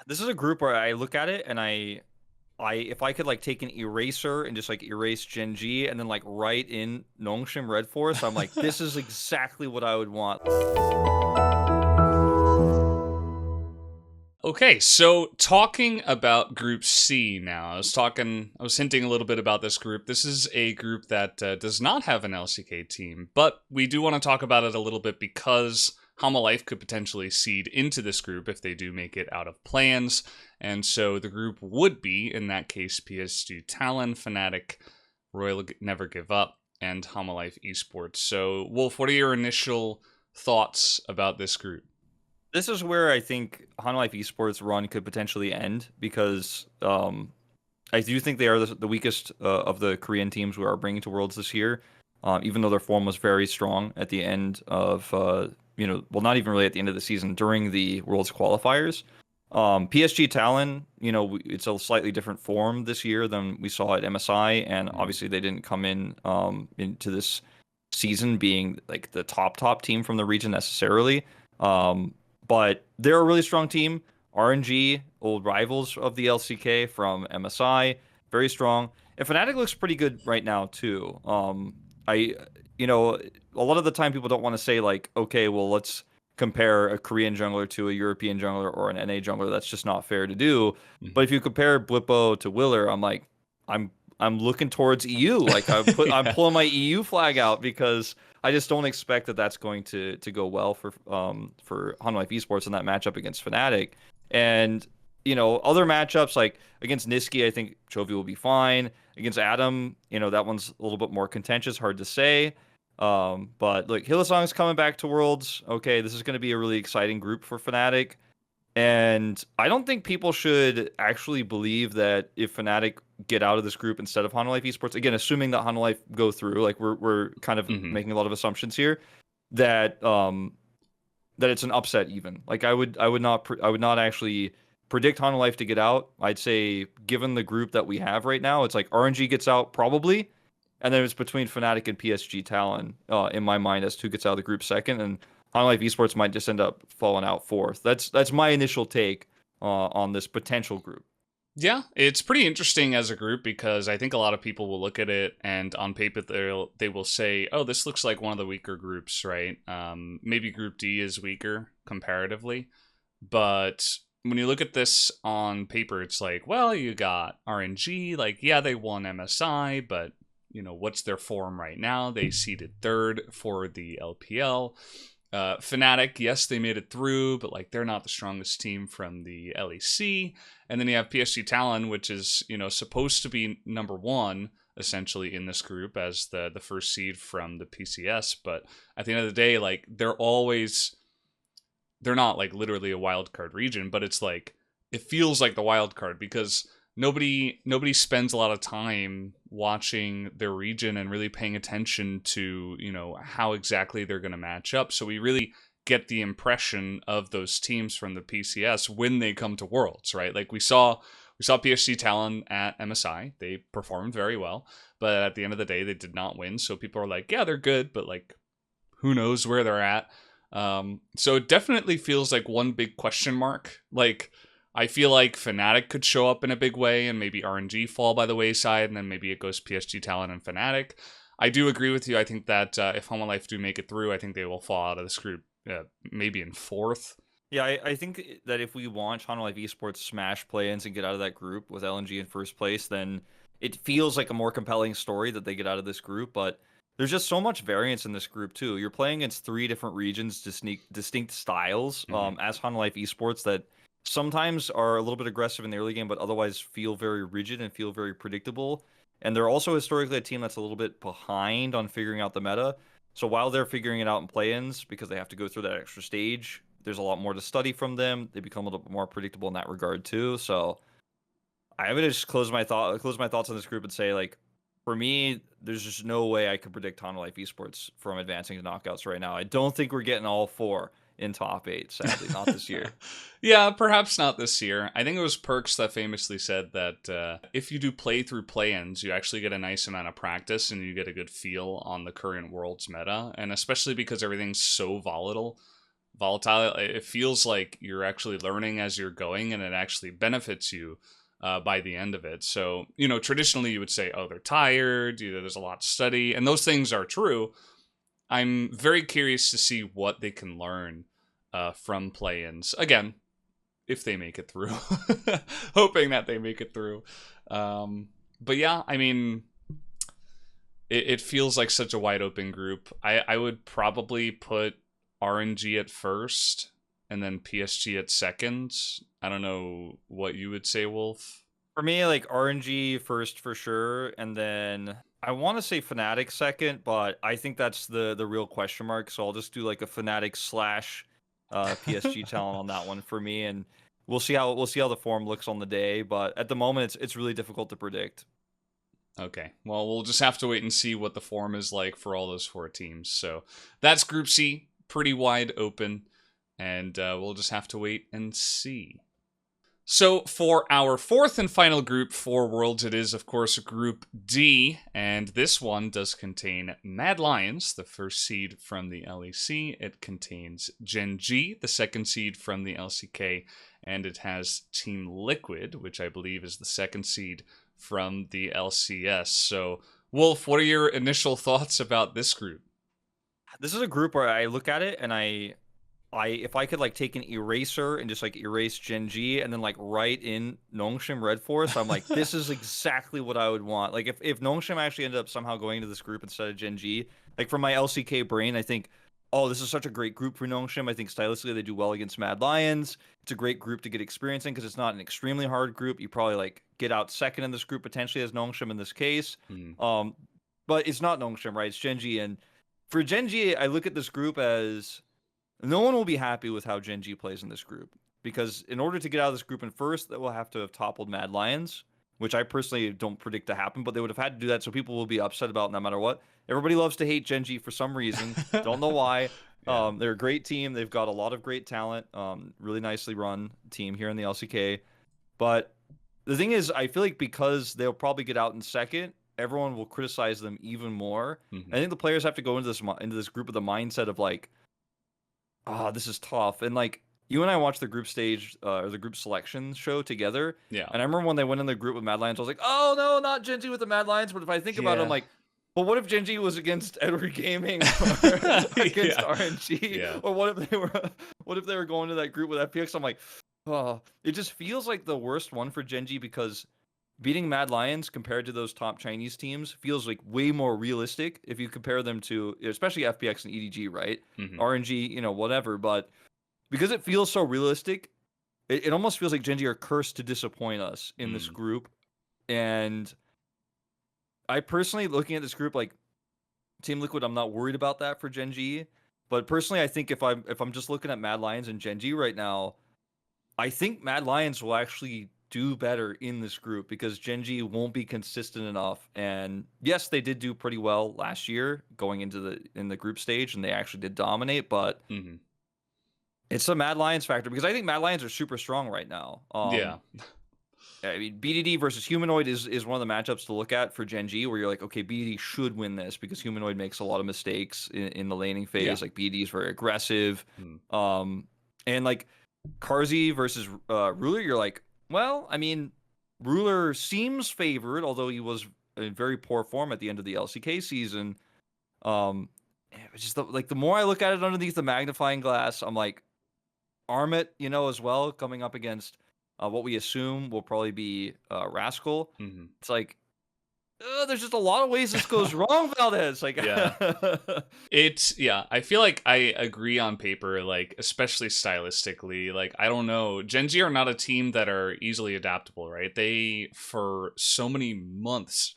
This is a group where I look at it and I if I could like take an eraser and just like erase Gen G and then like write in Nongshim Red Force, I'm like, this is exactly what I would want. Okay, so talking about Group C now, I was hinting a little bit about this group. This is a group that does not have an LCK team, but we do want to talk about it a little bit because Hama Life could potentially seed into this group if they do make it out of plans. And so the group would be, in that case, PSG Talon, Fnatic, Royal Never Give Up, and Hama Life Esports. So, Wolf, what are your initial thoughts about this group? This is where I think Hanwha Life Esports run could potentially end because I do think they are the weakest of the Korean teams we are bringing to Worlds this year. Even though their form was very strong at the end of well, not even really at the end of the season during the Worlds qualifiers. PSG Talon, it's a slightly different form this year than we saw at MSI, and obviously they didn't come in into this season being like the top team from the region necessarily. Um, but they're a really strong team. RNG, old rivals of the LCK from MSI, very strong. And Fnatic looks pretty good right now too. I, a lot of the time people don't want to say like, okay, well, let's compare a Korean jungler to a European jungler or an NA jungler. That's just not fair to do. But if you compare Blippo to Willer, I'm like, I'm I'm looking towards EU. Like I'm Yeah. pulling my EU flag out because I just don't expect that that's going to go well for Hanwha Life Esports in that matchup against Fnatic. And other matchups like against Niski, I think Chovy will be fine. Against Adam, that one's a little bit more contentious, hard to say. But look, Hillsong's coming back to Worlds. Okay, this is going to be a really exciting group for Fnatic. And I don't think people should actually believe that if Fnatic get out of this group instead of Hanwha Life Esports, again, assuming that Hanwha Life go through, like we're kind of Hmm. making a lot of assumptions here, that that it's an upset even. Like I would not actually predict Hanwha Life to get out. I'd say given the group that we have right now, it's like RNG gets out probably, and then it's between Fnatic and PSG Talon in my mind as to who gets out of the group second, and Hanwha Life Esports might just end up falling out fourth. That's my initial take on this potential group. Yeah, it's pretty interesting as a group because I think a lot of people will look at it and on paper they will say, "Oh, this looks like one of the weaker groups, right? Maybe Group D is weaker comparatively, but when you look at this on paper, it's like, well, you got RNG, like yeah, they won MSI, but what's their form right now? They seeded third for the LPL. Fnatic, yes, they made it through, but like they're not the strongest team from the LEC. And then you have PSG Talon, which is supposed to be number one essentially in this group as the first seed from the PCS. But at the end of the day, like they're not like literally a wild card region, but it's like it feels like the wild card because nobody spends a lot of time watching their region and really paying attention to how exactly they're going to match up, so we really get the impression of those teams from the PCS when they come to Worlds, right? Like we saw PSG Talon at MSI. They performed very well, but at the end of the day they did not win, so people are like, yeah, they're good, but like who knows where they're at. So it definitely feels like one big question mark. Like I feel like Fnatic could show up in a big way and maybe RNG fall by the wayside, and then maybe it goes PSG Talon and Fnatic. I do agree with you. I think that if Homa Life do make it through, I think they will fall out of this group maybe in fourth. Yeah, I think that if we launch Hanwha Life Esports smash play-ins and get out of that group with LNG in first place, then it feels like a more compelling story that they get out of this group. But there's just so much variance in this group too. You're playing against three different regions, distinct styles, Hmm. as Hanwha Life Esports that sometimes are a little bit aggressive in the early game, but otherwise feel very rigid and feel very predictable. And they're also historically a team that's a little bit behind on figuring out the meta. So while they're figuring it out in play-ins, because they have to go through that extra stage, there's a lot more to study from them. They become a little bit more predictable in that regard too. So I would just close my thoughts on this group and say like, for me, there's just no way I could predict Hanwha Life Esports from advancing to knockouts right now. I don't think we're getting all four in top eight. Sadly, not this year. Yeah, perhaps not this year. I think it was Perks that famously said that if you do play through play-ins, you actually get a nice amount of practice and you get a good feel on the current World's meta. And especially because everything's so volatile, volatile. It feels like you're actually learning as you're going, and it actually benefits you by the end of it. So, traditionally you would say, oh, they're tired, there's a lot to study, and those things are true. I'm very curious to see what they can learn from play-ins. Again, if they make it through. Hoping that they make it through. But yeah, I mean, it feels like such a wide open group. I would probably put RNG at first and then PSG at second. I don't know what you would say, Wolf. For me, like RNG first for sure, and then I want to say Fnatic second, but I think that's the real question mark. So I'll just do like a Fnatic slash PSG talent on that one for me, and we'll see how the form looks on the day. But at the moment, it's really difficult to predict. Okay, well, we'll just have to wait and see what the form is like for all those 4 teams. So that's Group C, pretty wide open, and we'll just have to wait and see. So for our fourth and final group for Worlds, it is, of course, Group D, and this one does contain Mad Lions, the first seed from the LEC. It contains Gen G, the second seed from the LCK, and it has Team Liquid, which I believe is the second seed from the LCS. So, Wolf, what are your initial thoughts about this group? This is a group where I look at it and if I could like take an eraser and just like erase Gen G and then like write in Nongshim Red Force, I'm like, this is exactly what I would want. Like if Nongshim actually ended up somehow going into this group instead of Gen G, like from my LCK brain, I think, oh, this is such a great group for Nongshim. I think stylistically they do well against Mad Lions. It's a great group to get experience in because it's not an extremely hard group. You probably like get out second in this group potentially as Nongshim in this case. Um, but it's not Nongshim, right? It's Gen G. And for Gen G, I look at this group as no one will be happy with how Gen G plays in this group because in order to get out of this group in first, they will have to have toppled Mad Lions, which I personally don't predict to happen, but they would have had to do that, so people will be upset about it no matter what. Everybody loves to hate Gen G for some reason. Don't know why. Yeah. They're a great team. They've got a lot of great talent. Really nicely run team here in the LCK. But the thing is, I feel like because they'll probably get out in second, everyone will criticize them even more. I think the players have to go into this group with the mindset of like, this is tough. And like you and I watched the group stage or the group selection show together. Yeah. And I remember when they went in the group with Mad Lions, I was like, oh no, not Gen G with the Mad Lions. But if I think about it, I'm like, but what if Gen G was against Edward Gaming or against RNG? Yeah. Or what if they were going to that group with FPX? I'm like, oh, it just feels like the worst one for Gen G because beating Mad Lions compared to those top Chinese teams feels like way more realistic if you compare them to, especially FPX and EDG, right? RNG, whatever. But because it feels so realistic, it almost feels like Gen G are cursed to disappoint us in this group. And I personally, looking at this group, like Team Liquid, I'm not worried about that for Gen G. But personally, I think if I'm just looking at Mad Lions and Gen G right now, I think Mad Lions will actually do better in this group because Gen G won't be consistent enough. And yes, they did do pretty well last year going into the group stage, and they actually did dominate. But it's a Mad Lions factor because I think Mad Lions are super strong right now. Yeah. I mean, BDD versus Humanoid is one of the matchups to look at for Gen G, where you're like, okay, BDD should win this because Humanoid makes a lot of mistakes in the laning phase. Yeah. Like BDD is very aggressive, and like Carzzy versus Ruler, you're like, well, I mean, Ruler seems favored, although he was in very poor form at the end of the LCK season. It's just the more I look at it underneath the magnifying glass, I'm like, Armit, as well, coming up against what we assume will probably be Rascal. It's like, there's just a lot of ways this goes wrong, Valdes. Like, I feel like I agree on paper, like, especially stylistically. Like, I don't know. Gen G are not a team that are easily adaptable, right? They, for so many months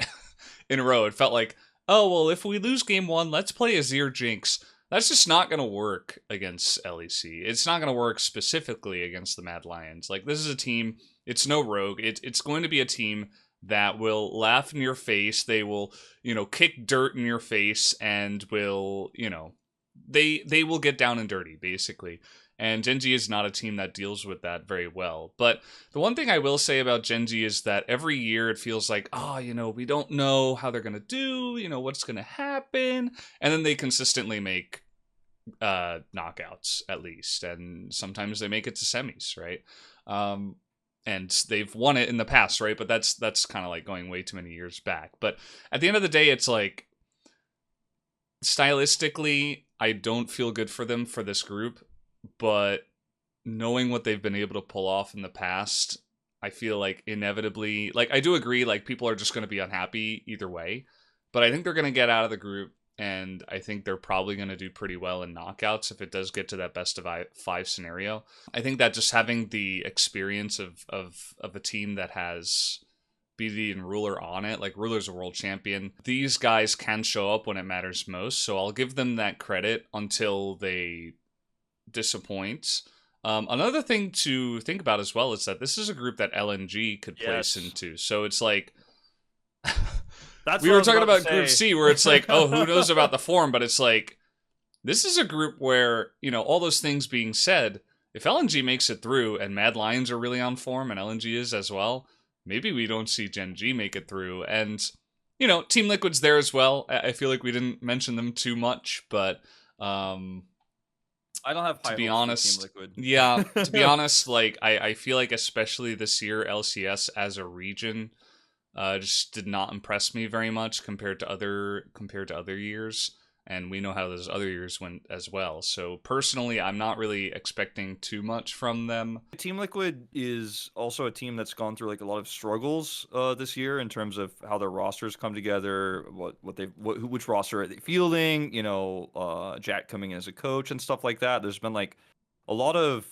in a row, it felt like, oh, well, if we lose game one, let's play Azir Jinx. That's just not going to work against LEC. It's not going to work specifically against the Mad Lions. Like, this is a team, it's no rogue. It's going to be a team that will laugh in your face. They will, kick dirt in your face and will, they will get down and dirty, basically. And Gen G is not a team that deals with that very well. But the one thing I will say about Gen G is that every year it feels like, we don't know how they're going to do, what's going to happen. And then they consistently make knockouts at least, and sometimes they make it to semis, right? And they've won it in the past, right? But that's kind of like going way too many years back. But at the end of the day, it's like stylistically, I don't feel good for them for this group, but knowing what they've been able to pull off in the past, I feel like inevitably, like I do agree, like people are just going to be unhappy either way, but I think they're going to get out of the group, and I think they're probably going to do pretty well in knockouts if it does get to that best of five scenario. I think that just having the experience of a team that has BD and Ruler on it, like Ruler's a world champion, these guys can show up when it matters most, so I'll give them that credit until they disappoint. Another thing to think about as well is that this is a group that LNG could place Yes. into. So it's like That's we what I were was talking about to about Group say. C, where it's like, oh, who knows about the form? But it's like this is a group where, you know, all those things being said, if LNG makes it through and Mad Lions are really on form and LNG is as well, maybe we don't see Gen G make it through. And you know, Team Liquid's there as well. I feel like we didn't mention them too much, but I don't have to high be hopes for Team honest, Liquid. yeah, to be honest, like I feel like especially this year, LCS as a region just did not impress me very much compared to other years, and we know how those other years went as well. So personally, I'm not really expecting too much from them. Team Liquid is also a team that's gone through like a lot of struggles this year in terms of how their rosters come together, which roster are they fielding, you know, Jack coming in as a coach and stuff like that. There's been like a lot of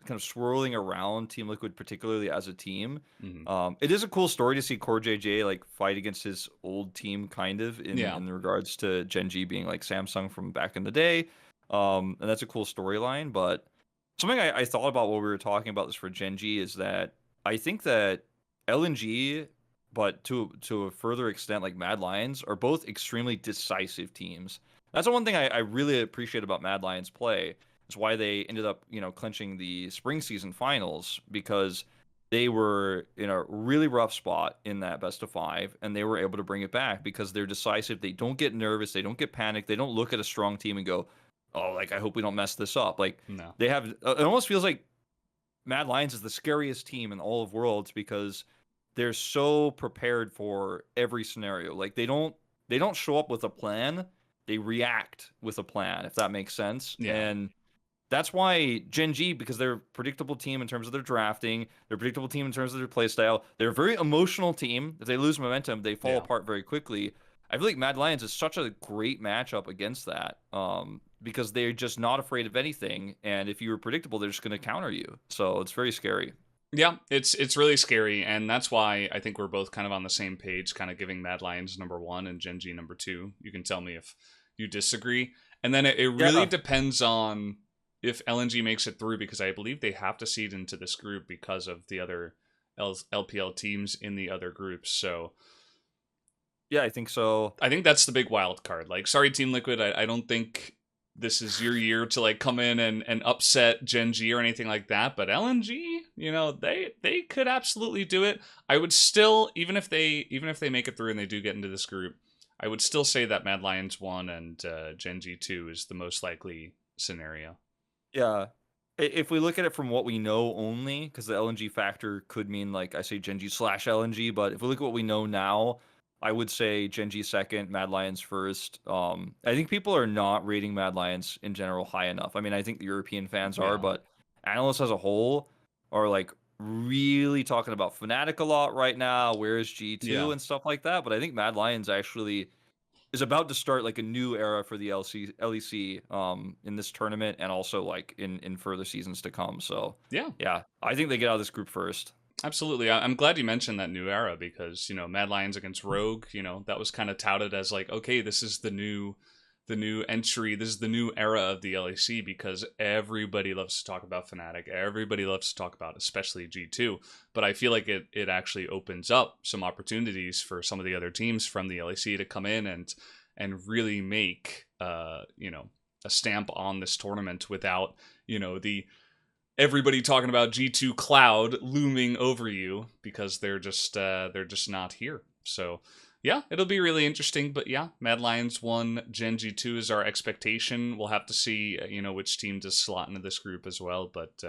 kind of swirling around Team Liquid, particularly as a team. Mhm. It is a cool story to see Core JJ like fight against his old team, kind of in Yeah, regards to Gen G being like Samsung from back in the day. And that's a cool storyline. But something I thought about while we were talking about this for Gen G is that I think that LNG, but to a further extent, like Mad Lions, are both extremely decisive teams. That's the one thing I really appreciate about Mad Lions' play. It's why they ended up, you know, clinching the spring season finals, because they were in a really rough spot in that best of five, and they were able to bring it back because they're decisive. They don't get nervous. They don't get panicked. They don't look at a strong team and go, "Oh, like I hope we don't mess this up." Like no, they have. It almost feels like Mad Lions is the scariest team in all of Worlds because they're so prepared for every scenario. Like they don't show up with a plan. They react with a plan, if that makes sense. yeah, And that's why Gen G, because they're a predictable team in terms of their drafting, they're a predictable team in terms of their play style. They're a very emotional team. If they lose momentum, they fall yeah. apart very quickly. I feel like Mad Lions is such a great matchup against that, because they're just not afraid of anything. And if you were predictable, they're just going to counter you. So it's very scary. Yeah, it's really scary, and that's why I think we're both kind of on the same page, kind of giving Mad Lions number one and Gen G number two. You can tell me if you disagree. And then it really Yeah. depends on if LNG makes it through, because I believe they have to seed into this group because of the other LPL teams in the other groups. So Yeah, I think so. I think that's the big wild card. Like, sorry, Team Liquid, I don't think this is your year to like come in and upset Gen G or anything like that. But LNG, you know, they could absolutely do it. I would still, even if they make it through and they do get into this group, I would still say that Mad Lions 1 and Gen G 2 is the most likely scenario. Yeah. If we look at it from what we know only, because the LNG factor could mean, like I say, Gen G slash LNG, but if we look at what we know now, I would say Gen G second, Mad Lions first. I think people are not rating Mad Lions in general high enough. I mean, I think the European fans are, Yeah. but analysts as a whole are like really talking about Fnatic a lot right now. Where is G2 Yeah. and stuff like that? But I think Mad Lions actually is about to start like a new era for the LEC in this tournament, and also like in further seasons to come. So Yeah. yeah, I think they get out of this group first. Absolutely. I'm glad you mentioned that new era because, you know, Mad Lions against Rogue, you know, that was kind of touted as like, okay, this is the new entry, this is the new era of the LEC because everybody loves to talk about Fnatic. Everybody loves to talk about especially G2, but I feel like it actually opens up some opportunities for some of the other teams from the LEC to come in and really make you know, a stamp on this tournament without, you know, the everybody talking about G2 Cloud looming over you because they're just not here. So Yeah, it'll be really interesting. But yeah, Mad Lions 1, Gen G 2 is our expectation. We'll have to see, which team does slot into this group as well. But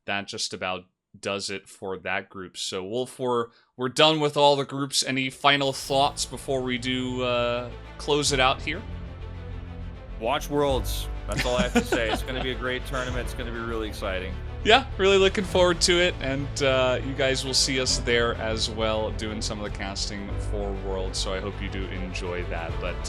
that just about does it for that group. So Wolf, we're done with all the groups. Any final thoughts before we do close it out here? Watch Worlds. That's all I have to say. It's going to be a great tournament. It's going to be really exciting. Yeah, really looking forward to it, and you guys will see us there as well doing some of the casting for Worlds, so I hope you do enjoy that. But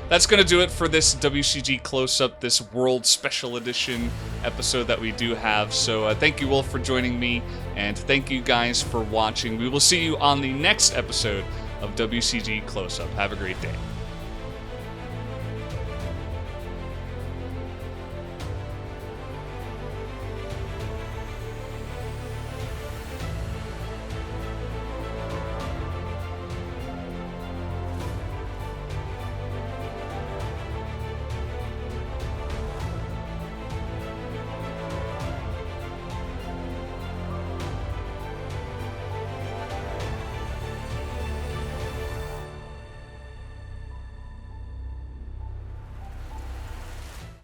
that's going to do it for this WCG Close-Up, this World Special Edition episode that we do have. So thank you, Wolf, for joining me, and thank you guys for watching. We will see you on the next episode of WCG Close-Up. Have a great day.